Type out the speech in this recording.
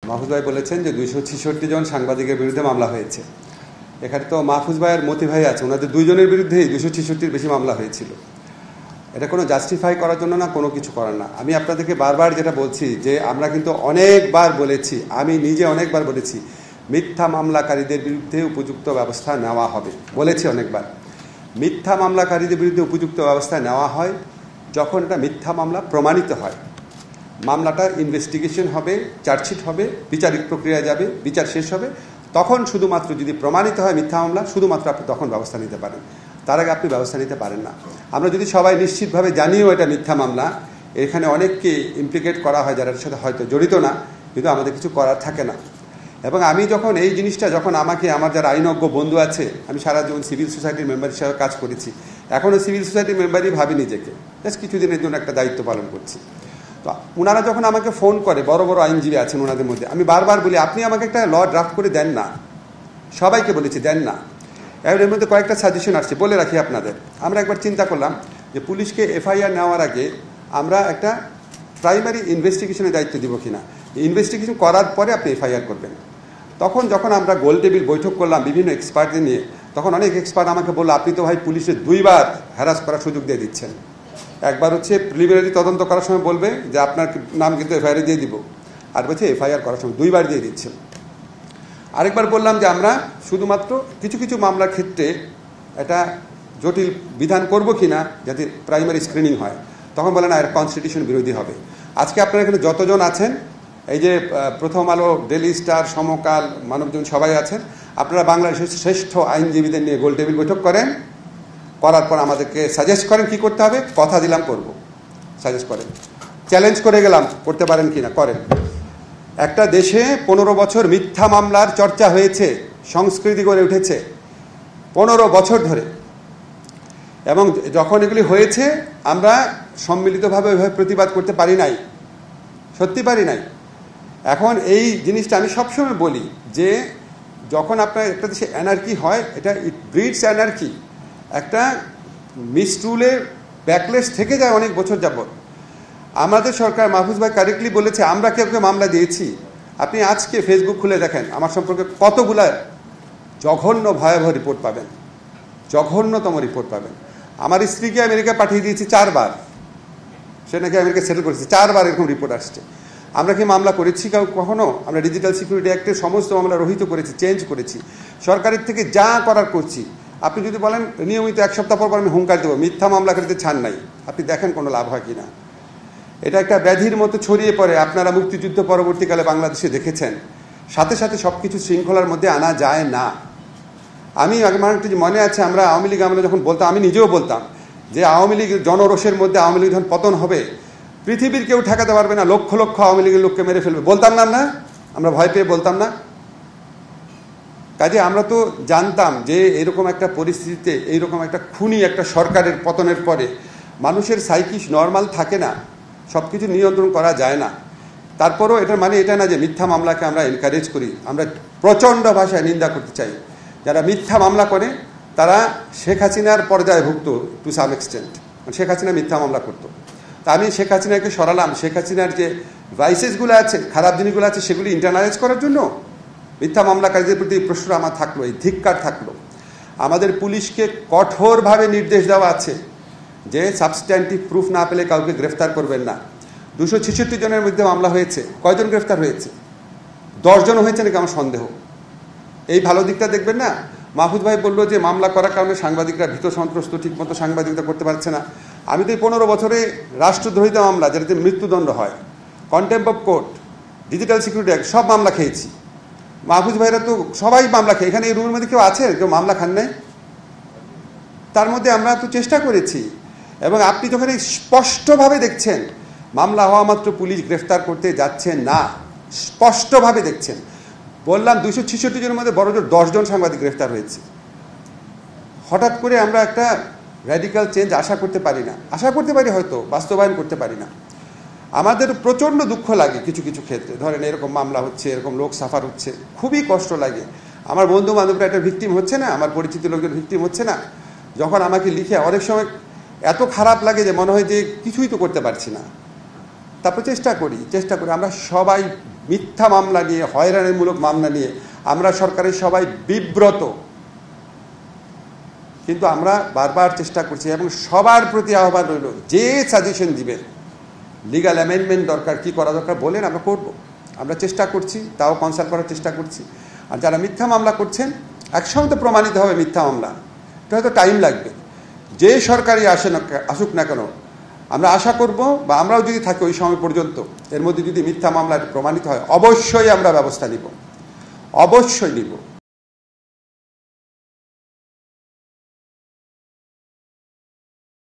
মাহফুজ ভাই বলেছেন যে 266 জন সাংবাদিকের বিরুদ্ধে মামলা হয়েছে। এখানে তো মাহফুজ ভাই আর মতি ভাই আছে, ওনাদের দুইজনের বিরুদ্ধেই 266-র বেশি মামলা হয়েছিল। এটা কোনো জাস্টিফাই করার জন্য না, কোনো কিছু করার না। আমি আপনাদেরকে বারবার যেটা বলছি যে আমরা কিন্তু অনেকবার বলেছি, আমি নিজে অনেকবার বলেছি, মিথ্যা মামলাকারীদের বিরুদ্ধে উপযুক্ত ব্যবস্থা নেওয়া হবে, বলেছি অনেকবার। মিথ্যা মামলাকারীদের বিরুদ্ধে উপযুক্ত ব্যবস্থা নেওয়া হয় যখন এটা মিথ্যা মামলা প্রমাণিত হয়। মামলাটা ইনভেস্টিগেশন হবে, চার্জশিট হবে, বিচারিক প্রক্রিয়া যাবে, বিচার শেষ হবে, তখন শুধুমাত্র যদি প্রমাণিত হয় মিথ্যা মামলা, শুধুমাত্র আপনি তখন ব্যবস্থা নিতে পারেন, তার আগে আপনি ব্যবস্থা নিতে পারেন না। আমরা যদি সবাই নিশ্চিতভাবে জানিও এটা মিথ্যা মামলা, এখানে অনেককে ইমপ্লিকেট করা হয় যারা এর সাথে হয়তো জড়িত না, কিন্তু আমাদের কিছু করার থাকে না। এবং আমি যখন এই জিনিসটা, যখন আমাকে আমার যারা আইনজ্ঞ বন্ধু আছে, আমি সারা জীবন সিভিল সোসাইটির মেম্বার হিসাবে কাজ করেছি, এখনও সিভিল সোসাইটির মেম্বারই ভাবি নিজেকে, জাস্ট কিছুদিনের জন্য একটা দায়িত্ব পালন করছি। তো ওনারা যখন আমাকে ফোন করে, বড় বড় আইনজীবী আছেন ওনাদের মধ্যে, আমি বারবার বলি আপনি আমাকে একটা ল ড্রাফট করে দেন না, সবাইকে বলেছি দেন না। এর মধ্যে কয়েকটা সাজেশন আসছে, বলে রাখি আপনাদের। আমরা একবার চিন্তা করলাম যে পুলিশকে এফআইআর নেওয়ার আগে আমরা একটা প্রাইমারি ইনভেস্টিগেশনের দায়িত্ব দিব কিনা, ইনভেস্টিগেশন করার পরে আপনি এফআইআর করবেন। যখন আমরা গোল টেবিল বৈঠক করলাম বিভিন্ন এক্সপার্টদের নিয়ে, তখন অনেক এক্সপার্ট আমাকে বললো আপনি তো ভাই পুলিশের 2 বার হ্যারাস করার সুযোগ দিয়ে দিচ্ছেন। একবার হচ্ছে প্রিলিমিনারি তদন্ত করার সময় বলবে যে আপনার নাম কিন্তু এফআইআর দিয়ে দিব, আর বলছে এফআইআর করার সময় 2 বার দিয়ে দিচ্ছেন। আরেকবার বললাম যে আমরা শুধুমাত্র কিছু কিছু মামলার ক্ষেত্রে এটা জটিল বিধান করব কিনা যাতে প্রাইমারি স্ক্রিনিং হয়, তখন বলে না এর কনস্টিটিউশন বিরোধী হবে। আজকে আপনারা এখানে যতজন আছেন, এই যে প্রথম আলো, ডেলি স্টার, সমকাল, মানবজীবন সবাই আছেন, আপনারা বাংলাদেশের শ্রেষ্ঠ আইনজীবীদের নিয়ে গোল টেবিল বৈঠক করেন, করার পর আমাদেরকে সাজেস্ট করেন কি করতে হবে, কথা দিলাম করব, সাজেস্ট করেন, চ্যালেঞ্জ করে গেলাম করতে পারেন কিনা করেন। একটা দেশে 15 বছর মিথ্যা মামলার চর্চা হয়েছে, সংস্কৃতি গড়ে উঠেছে 15 বছর ধরে, এবং যখন এগুলি হয়েছে আমরা সম্মিলিতভাবে ওইভাবে প্রতিবাদ করতে পারি নাই, সত্যি পারি নাই। এখন এই জিনিসটা আমি সবসময় বলি যে যখন আপনার একটা দেশে অ্যানার্কি হয়, এটা ইট ব্রিডস অ্যানার্কি, একটা মিসরুলের ব্যাকলেশ থেকে যায় অনেক বছর যাবত। আমাদের সরকার, মাহফুজ ভাই কারেক্টলি বলেছে, আমরা কেউ কেউ মামলা দিয়েছি। আপনি আজকে ফেসবুক খুলে দেখেন আমার সম্পর্কে কতগুলা জঘন্য ভয়াবহ রিপোর্ট পাবেন, জঘন্যতম রিপোর্ট পাবেন। আমার স্ত্রীকে আমেরিকা পাঠিয়ে দিয়েছি 4 বার, সে নাকি আমেরিকা সেটেল করেছে, 4 বার এরকম রিপোর্ট আসছে। আমরা কি মামলা করেছি কখনো? আমরা ডিজিটাল সিকিউরিটি অ্যাক্টের সমস্ত মামলা রহিত করেছি, চেঞ্জ করেছি, সরকারের থেকে যা করার করছি। আপনি যদি বলেন নিয়মিত 1 সপ্তাহ পর আমি হুঙ্কার দেবো, মিথ্যা মামলাকারীতে ছাড় নাই, আপনি দেখেন কোনো লাভ হয় কিনা। এটা একটা ব্যাধির মতো ছড়িয়ে পড়ে, আপনারা মুক্তিযুদ্ধ পরবর্তীকালে বাংলাদেশে দেখেছেন, সাথে সাথে সব কিছু শৃঙ্খলার মধ্যে আনা যায় না। আমি মনে আছে আমরা আওয়ামী লীগ আমরা যখন বলতাম, আমি নিজেও বলতাম যে আওয়ামী লীগ জনরোষের মধ্যে আওয়ামী লীগ যখন পতন হবে, পৃথিবীর কেউ ঠেকাতে পারবে না, লক্ষ লক্ষ আওয়ামী লীগের লোককে মেরে ফেলবে, বলতাম না আমরা? আমরা ভয় পেয়ে বলতাম না? কাজে আমরা তো জানতাম যে এরকম একটা পরিস্থিতিতে, এইরকম একটা খুনি একটা সরকারের পতনের পরে মানুষের সাইকিস নর্মাল থাকে না, সব কিছু নিয়ন্ত্রণ করা যায় না। তারপরও এটার মানে এটা না যে মিথ্যা মামলাকে আমরা এনকারেজ করি, আমরা প্রচণ্ড ভাষায় নিন্দা করতে চাই। যারা মিথ্যা মামলা করে তারা শেখ হাসিনার পর্যায়ভুক্ত to some extent. Sheikh Hasina মিথ্যা মামলা করতো, তা আমি শেখ হাসিনাকে সরালাম শেখ হাসিনার যে ভাইসেসগুলো আছে, খারাপ জিনিসগুলো আছে, সেগুলি ইন্টারনালাইজ করার জন্য। মিথ্যা মামলাকারীদের প্রতি প্রশ্ন আমার থাকলো, এই ধিক্কার থাকলো। আমাদের পুলিশকে কঠোরভাবে নির্দেশ দেওয়া আছে যে সাবস্ট্যান্টিভ প্রুফ না পেলে কাউকে গ্রেফতার করবেন না। 266 জনের মধ্যে মামলা হয়েছে, কয়জন গ্রেফতার হয়েছে? 10 জন হয়েছে নাকি আমার সন্দেহ। এই ভালো দিকটা দেখবেন না। মাহফুজ ভাই বললো যে মামলা করার কারণে সাংবাদিকরা ভীত সন্ত্রস্ত, ঠিকমতো সাংবাদিকতা করতে পারছে না। আমি তো এই 15 বছরে রাষ্ট্রদ্রোহিতা মামলা, যেটাতে মৃত্যুদণ্ড হয়, contempt of court, digital security act, সব মামলা খেয়েছি। মাহফুজ ভাইরা তো সবাই মামলা খেয়ে, এখানে এই রুমের মধ্যে কেউ আছে কেউ মামলা খান নাই? তার মধ্যে আমরা তো চেষ্টা করেছি। এবং আপনি যখন এই স্পষ্টভাবে দেখছেন মামলা হওয়া মাত্র পুলিশ গ্রেফতার করতে যাচ্ছে না, স্পষ্টভাবে দেখছেন। বললাম 266 জনের মধ্যে বড় জোর 10 জন সাংবাদিক গ্রেফতার হয়েছে। হঠাৎ করে আমরা একটা র্যাডিক্যাল চেঞ্জ আশা করতে পারি না, আশা করতে পারি হয়তো, বাস্তবায়ন করতে পারি না। আমাদের প্রচণ্ড দুঃখ লাগে কিছু কিছু ক্ষেত্রে, ধরেন এরকম মামলা হচ্ছে, এরকম লোক সাফার হচ্ছে, খুবই কষ্ট লাগে। আমার বন্ধু বান্ধবরা একটা ভিকটিম হচ্ছে না, আমার পরিচিত লোকজন ভিকটিম হচ্ছে না, যখন আমাকে লিখে অনেক সময় এত খারাপ লাগে যে মনে হয় যে কিছুই তো করতে পারছি না। তারপর চেষ্টা করি আমরা সবাই মিথ্যা মামলা নিয়ে, হয়রানিমূলক মামলা নিয়ে আমরা সরকারের সবাই বিব্রত, কিন্তু আমরা বারবার চেষ্টা করছি এবং সবার প্রতি আহ্বান রইল, যে সাজেশন দিবেন, লিগাল অ্যামেন্ডমেন্ট দরকার, কি করা দরকার বলেন, আমরা করব। আমরা চেষ্টা করছি, তাও কনসাল্ট করার চেষ্টা করছি। আর যারা মিথ্যা মামলা করছেন, একসময় তো প্রমাণিত হবে মিথ্যা মামলা, এটা হয়তো টাইম লাগবে। যে সরকারই আসুক না কেন, আমরা আশা করব, বা আমরাও যদি থাকি ওই সময় পর্যন্ত, এর মধ্যে যদি মিথ্যা মামলা প্রমাণিত হয়, অবশ্যই আমরা ব্যবস্থা নিব, অবশ্যই নিব।